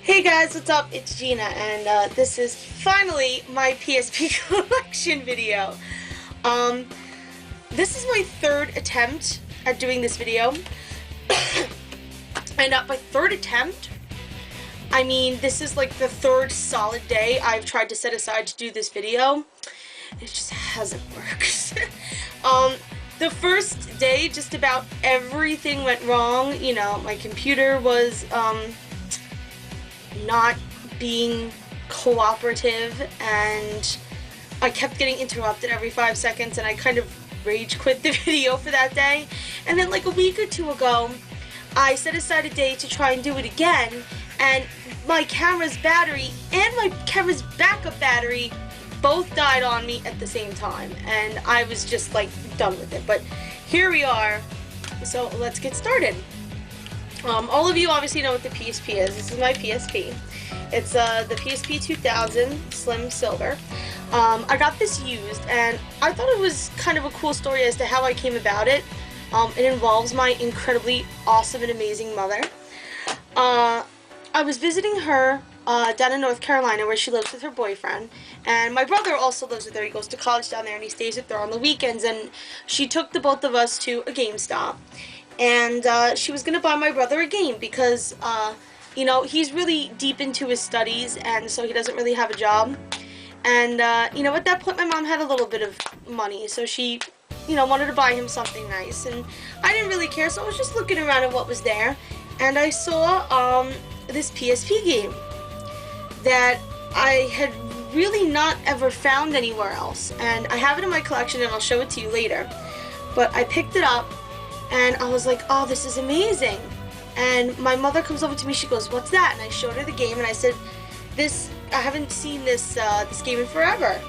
Hey guys, what's up? It's Gina, and this is finally my PSP collection video. This is my third attempt at doing this video, and by third attempt, I mean this is like the third solid day I've tried to set aside to do this video. It just hasn't worked. The first day, just about everything went wrong. You know, my computer was, not being cooperative, and I kept getting interrupted every 5 seconds, and I kind of rage quit the video for that day. And then like a week or two ago, I set aside a day to try and do it again, and my camera's battery and my camera's backup battery both died on me at the same time, and I was just like done with it. But here we are, so let's get started. All of you obviously know what the PSP is. This is my PSP. It's the PSP 2000 Slim Silver. I got this used, and I thought it was kind of a cool story as to how I came about it. It involves my incredibly awesome and amazing mother. I was visiting her down in North Carolina, where she lives with her boyfriend, and my brother also lives with her. He goes to college down there, and he stays with her on the weekends, and she took the both of us to a GameStop, and she was going to buy my brother a game because, you know, he's really deep into his studies, and so he doesn't really have a job, and, you know, at that point my mom had a little bit of money, so she, you know, wanted to buy him something nice, and I didn't really care, so I was just looking around at what was there, and I saw, this PSP game that I had really not ever found anywhere else, and I have it in my collection, and I'll show it to you later. But I picked it up, and I was like, oh, this is amazing. And my mother comes over to me, she goes, what's that? And I showed her the game, and I said, I haven't seen this game in forever.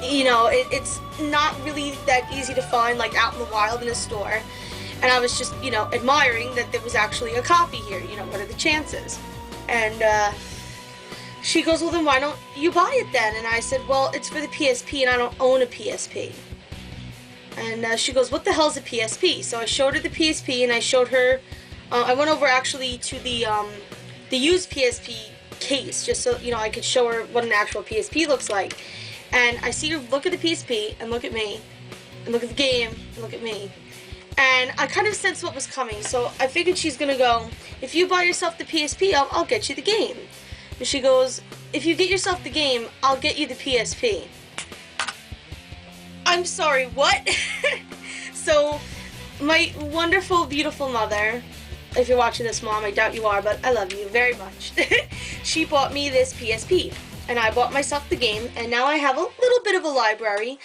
You know, it's not really that easy to find, like, out in the wild in a store. And I was just, you know, admiring that there was actually a copy here. You know, what are the chances? And she goes, well, then why don't you buy it then? And I said, well, it's for the PSP, and I don't own a PSP. And she goes, what the hell's a PSP? So I showed her the PSP, and I showed her, I went over actually to the used PSP case, just so, you know, I could show her what an actual PSP looks like. And I see her look at the PSP, and look at me, and look at the game, and look at me. And I kind of sensed what was coming, so I figured she's gonna go, if you buy yourself the PSP, I'll get you the game. And she goes, if you get yourself the game, I'll get you the PSP. I'm sorry, what? So, my wonderful, beautiful mother, if you're watching this, Mom, I doubt you are, but I love you very much. She bought me this PSP, and I bought myself the game, and now I have a little bit of a library.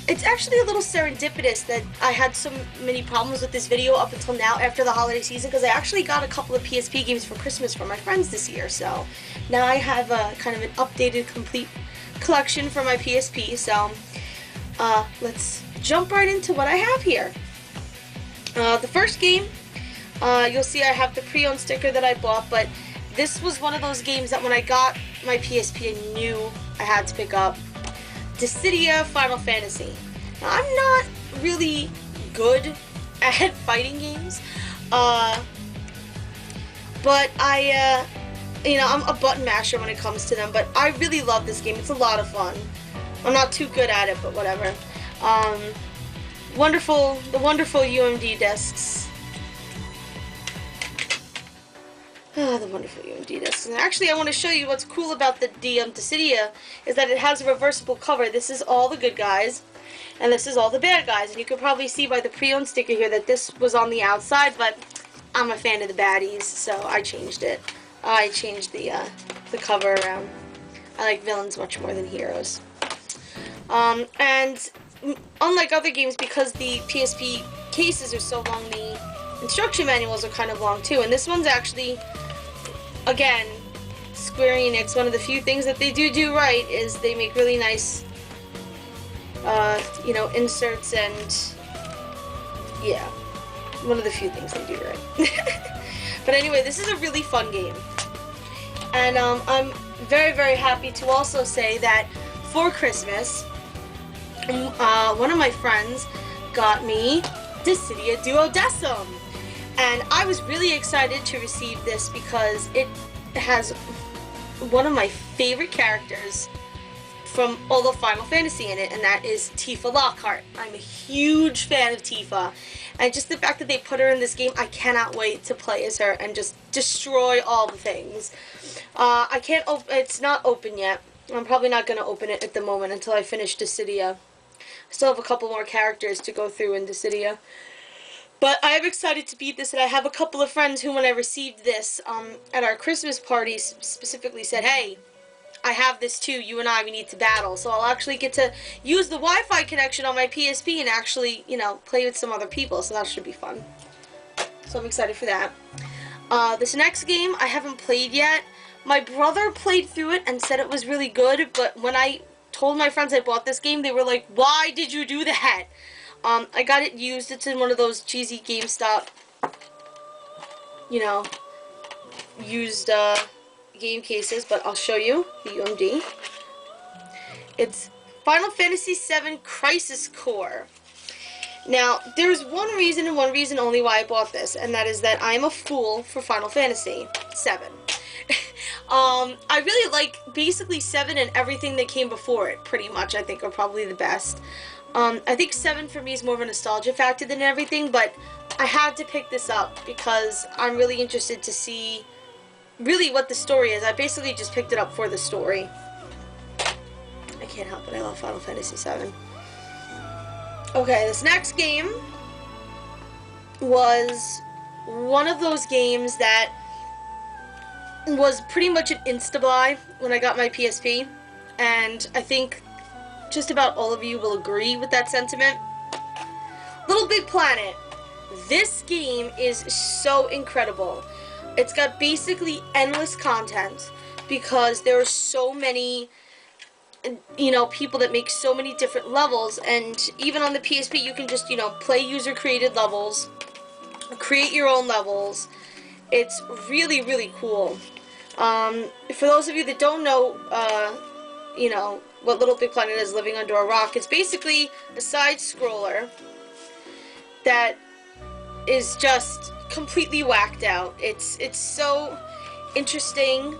It's actually a little serendipitous that I had so many problems with this video up until now after the holiday season, because I actually got a couple of PSP games for Christmas for my friends this year, so now I have a kind of an updated, complete collection for my PSP, so let's jump right into what I have here. The first game, you'll see I have the pre-owned sticker that I bought, but this was one of those games that when I got my PSP I knew I had to pick up. Dissidia Final Fantasy. Now, I'm not really good at fighting games, but you know, I'm a button masher when it comes to them, but I really love this game. It's a lot of fun. I'm not too good at it, but whatever. The wonderful UMD discs. Oh, the wonderful UMD discs. And actually, I want to show you what's cool about the Dissidia is that it has a reversible cover. This is all the good guys, and this is all the bad guys. And you can probably see by the pre-owned sticker here that this was on the outside, but I'm a fan of the baddies, so I changed it. I changed the cover around. I like villains much more than heroes. And unlike other games, because the PSP cases are so long, the instruction manuals are kind of long too. And this one's actually, again, Square Enix, one of the few things that they do right is they make really nice, you know, inserts, and yeah, one of the few things they do right. But anyway, this is a really fun game, and I'm very, very happy to also say that for Christmas, one of my friends got me Dissidia Duodecim. And I was really excited to receive this because it has one of my favorite characters from all of Final Fantasy in it, and that is Tifa Lockhart. I'm a huge fan of Tifa, and just the fact that they put her in this game, I cannot wait to play as her and just destroy all the things. I can't it's not open yet. I'm probably not going to open it at the moment until I finish Dissidia. I still have a couple more characters to go through in Dissidia. But I am excited to beat this, and I have a couple of friends who, when I received this at our Christmas party, specifically said, hey, I have this too, you and we need to battle. So I'll actually get to use the Wi-Fi connection on my PSP and actually, you know, play with some other people, so that should be fun. So I'm excited for that. This next game I haven't played yet. My brother played through it and said it was really good, but when I told my friends I bought this game, they were like, why did you do that? I got it used. It's in one of those cheesy GameStop, you know, used game cases, but I'll show you the UMD. It's Final Fantasy VII Crisis Core. Now, there's one reason and one reason only why I bought this, and that is that I'm a fool for Final Fantasy VII. I really like basically 7 and everything that came before it, pretty much, I think are probably the best. I think 7 for me is more of a nostalgia factor than everything, but I had to pick this up because I'm really interested to see really what the story is. I basically just picked it up for the story. I can't help it, I love Final Fantasy VII. Okay, this next game was one of those games that was pretty much an insta-buy when I got my PSP, and I think just about all of you will agree with that sentiment. Little Big Planet. This game is so incredible. It's got basically endless content because there are so many, you know, people that make so many different levels, and even on the PSP you can just, you know, play user-created levels, create your own levels. It's really, really cool. For those of you that don't know, you know, what Little Big Planet is, living under a rock, it's basically a side-scroller that is just completely whacked out. It's so interesting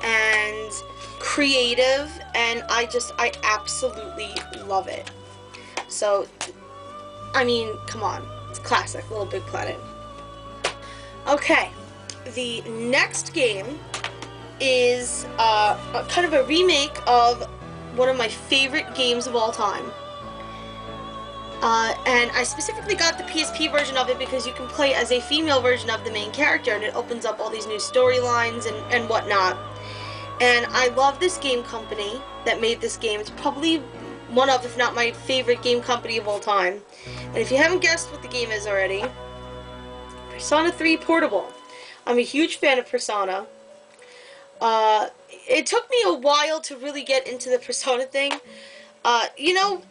and creative, and I absolutely love it. So, I mean, come on, it's classic, Little Big Planet. Okay, the next game is kind of a remake of one of my favorite games of all time. And I specifically got the PSP version of it because you can play as a female version of the main character, and it opens up all these new storylines and whatnot. And I love this game company that made this game. It's probably one of, if not my favorite game company of all time. And if you haven't guessed what the game is already, Persona 3 Portable. I'm a huge fan of Persona. It took me a while to really get into the Persona thing. You know,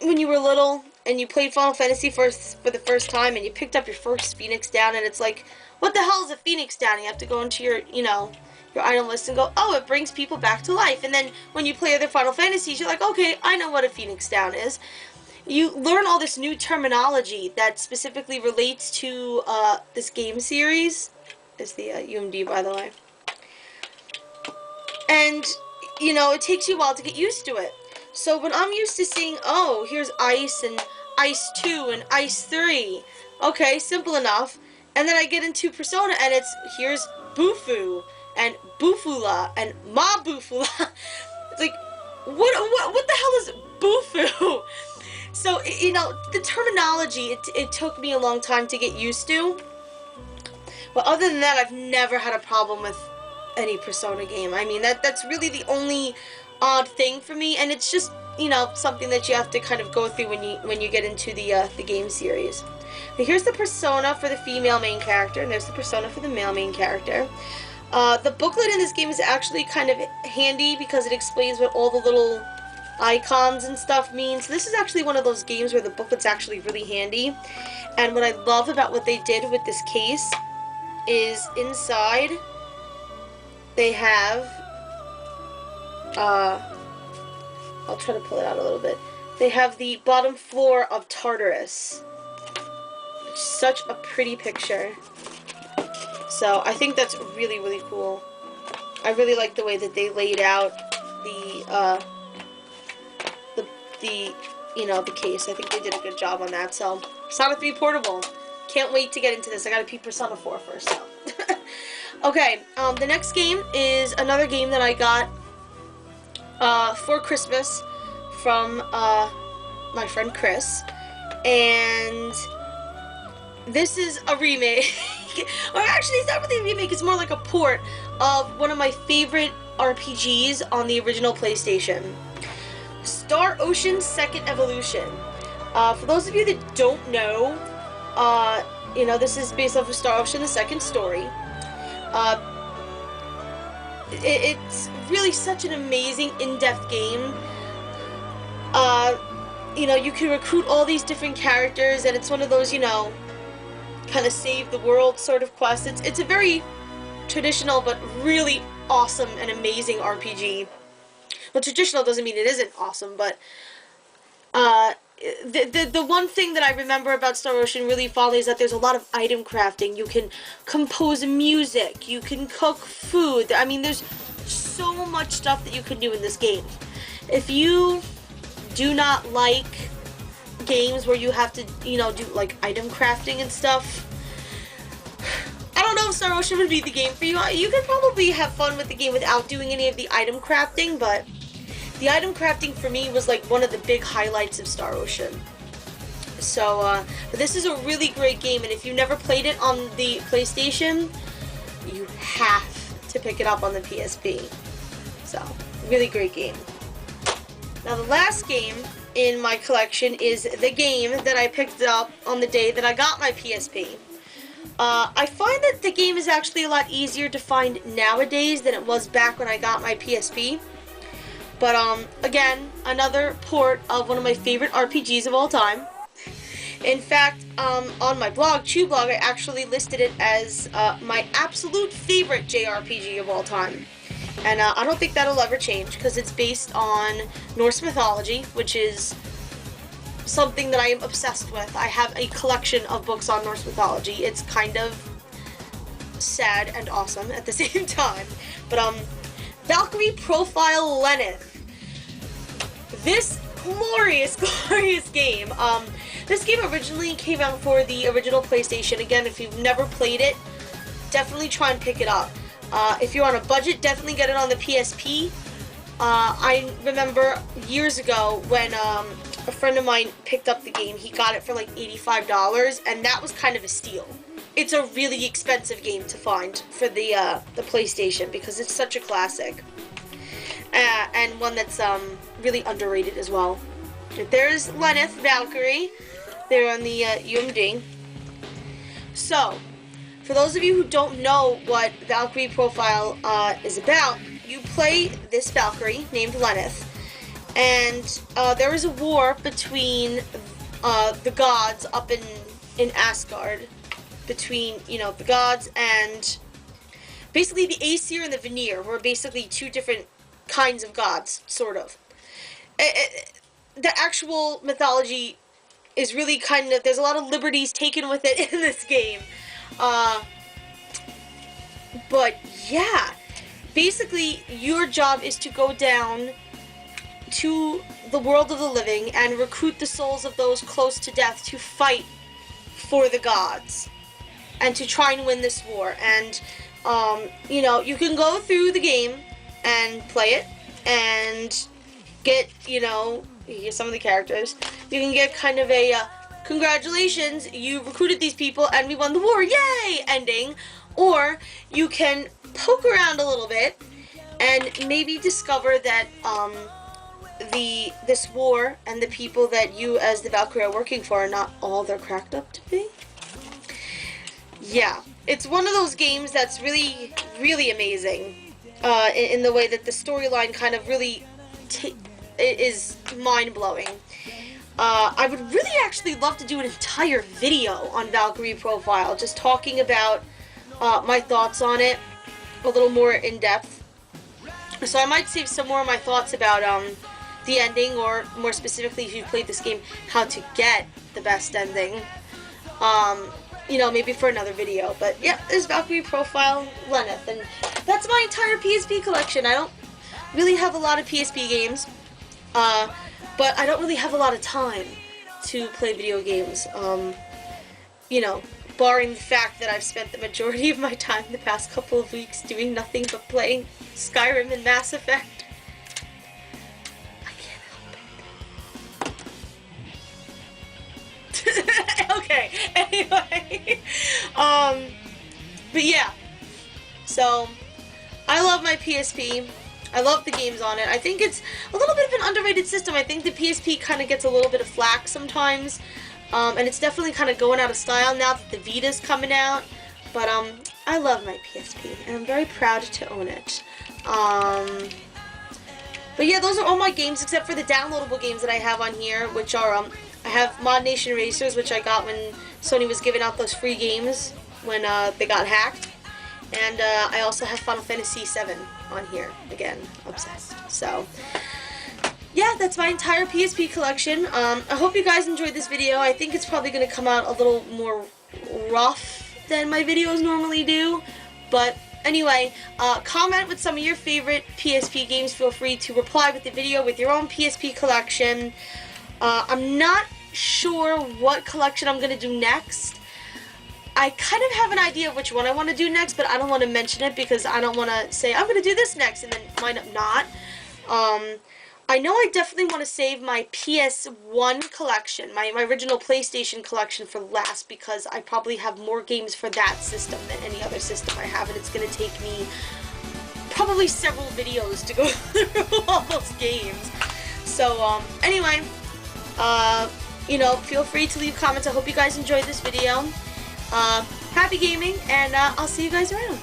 when you were little and you played Final Fantasy for the first time and you picked up your first Phoenix Down, and it's like, what the hell is a Phoenix Down? You have to go into your, you know, your item list and go, oh, it brings people back to life. And then when you play other Final Fantasies, you're like, okay, I know what a Phoenix Down is. You learn all this new terminology that specifically relates to this game series. Is the UMD, by the way. And, you know, it takes you a while to get used to it. So when I'm used to seeing, oh, here's Ice and Ice 2 and Ice 3. Okay, simple enough. And then I get into Persona and it's, here's Bufu and Bufula and Ma Bufula. It's like, what the hell is Bufu? So, you know, the terminology, it took me a long time to get used to. But other than that, I've never had a problem with any Persona game. I mean, that's really the only odd thing for me, and it's just, you know, something that you have to kind of go through when you get into the game series. Now, here's the Persona for the female main character, and there's the Persona for the male main character. The booklet in this game is actually kind of handy because it explains what all the little icons and stuff mean. So this is actually one of those games where the booklet's actually really handy. And what I love about what they did with this case is inside they have, I'll try to pull it out a little bit. They have the bottom floor of Tartarus. such a pretty picture. So I think that's really, really cool. I really like the way that they laid out the case. I think they did a good job on that. So Persona 3 Portable. Can't wait to get into this. I gotta beat Persona 4 first. So. Okay, the next game is another game that I got for Christmas from my friend Chris, and this is a remake. Or actually, it's not really a remake. It's more like a port of one of my favorite RPGs on the original PlayStation. Star Ocean Second Evolution. For those of you that don't know, this is based off of Star Ocean the Second story. It's really such an amazing, in-depth game. You can recruit all these different characters, and it's one of those, kind of save the world sort of quest. It's a very traditional but really awesome and amazing RPG. Well, traditional doesn't mean it isn't awesome, but the one thing that I remember about Star Ocean really fondly is that there's a lot of item crafting. You can compose music, you can cook food. I mean, there's so much stuff that you can do in this game. If you do not like games where you have to, do like item crafting and stuff, I don't know if Star Ocean would be the game for you. You could probably have fun with the game without doing any of the item crafting, but the item crafting for me was like one of the big highlights of Star Ocean. So, but this is a really great game, and if you've never played it on the PlayStation, you have to pick it up on the PSP. So, really great game. Now, the last game in my collection is the game that I picked up on the day that I got my PSP. I find that the game is actually a lot easier to find nowadays than it was back when I got my PSP. But, again, another port of one of my favorite RPGs of all time. In fact, on my blog, ChewBlog, I actually listed it as my absolute favorite JRPG of all time. And I don't think that'll ever change, because it's based on Norse mythology, which is something that I am obsessed with. I have a collection of books on Norse mythology. It's kind of sad and awesome at the same time. But, Valkyrie Profile Lenneth. This glorious, glorious game. This game originally came out for the original PlayStation. Again, if you've never played it, definitely try and pick it up. If you're on a budget, definitely get it on the PSP. I remember years ago when a friend of mine picked up the game, he got it for like $85, and that was kind of a steal. It's a really expensive game to find for the PlayStation, because it's such a classic. And one that's really underrated as well. There's Lenneth, Valkyrie. They're on the UMD. So, for those of you who don't know what Valkyrie Profile is about, you play this Valkyrie named Lenneth, and there is a war between the gods up in Asgard, between, the gods and basically the Aesir and the Vanir, who are basically two different kinds of gods, sort of. The actual mythology is really kind of, there's a lot of liberties taken with it in this game. But yeah, basically your job is to go down to the world of the living and recruit the souls of those close to death to fight for the gods and to try and win this war. And you can go through the game and play it and get, some of the characters. You can get kind of a congratulations, you recruited these people and we won the war, yay, ending. Or you can poke around a little bit and maybe discover that this war and the people that you as the Valkyrie are working for are not all they're cracked up to be. Yeah, it's one of those games that's really, really amazing in the way that the storyline kind of really is mind-blowing. I would really actually love to do an entire video on Valkyrie Profile, just talking about my thoughts on it a little more in depth. So I might save some more of my thoughts about the ending, or more specifically, if you played this game, how to get the best ending. You know, maybe for another video. But yeah, there's Valkyrie Profile Lenneth, and that's my entire PSP collection. I don't really have a lot of PSP games, but I don't really have a lot of time to play video games. You know, barring the fact that I've spent the majority of my time the past couple of weeks doing nothing but playing Skyrim and Mass Effect. I can't help it. Okay, anyway. But yeah. So, I love my PSP. I love the games on it. I think it's a little bit of an underrated system. I think the PSP kind of gets a little bit of flack sometimes. And it's definitely kind of going out of style now that the Vita's coming out. But I love my PSP, and I'm very proud to own it. But yeah, those are all my games except for the downloadable games that I have on here, which are I have Mod Nation Racers, which I got when Sony was giving out those free games when they got hacked. And I also have Final Fantasy VII on here. Again, obsessed. So yeah, that's my entire PSP collection. I hope you guys enjoyed this video. I think it's probably going to come out a little more rough than my videos normally do. But anyway, comment with some of your favorite PSP games. Feel free to reply with the video with your own PSP collection. I'm not sure what collection I'm going to do next. I kind of have an idea of which one I want to do next, but I don't want to mention it because I don't want to say I'm going to do this next and then wind up not. I know I definitely want to save my PS1 collection, my original PlayStation collection for last, because I probably have more games for that system than any other system I have, and it's going to take me probably several videos to go through all those games. So, anyway, you know, feel free to leave comments. I hope you guys enjoyed this video. Happy gaming, and I'll see you guys around.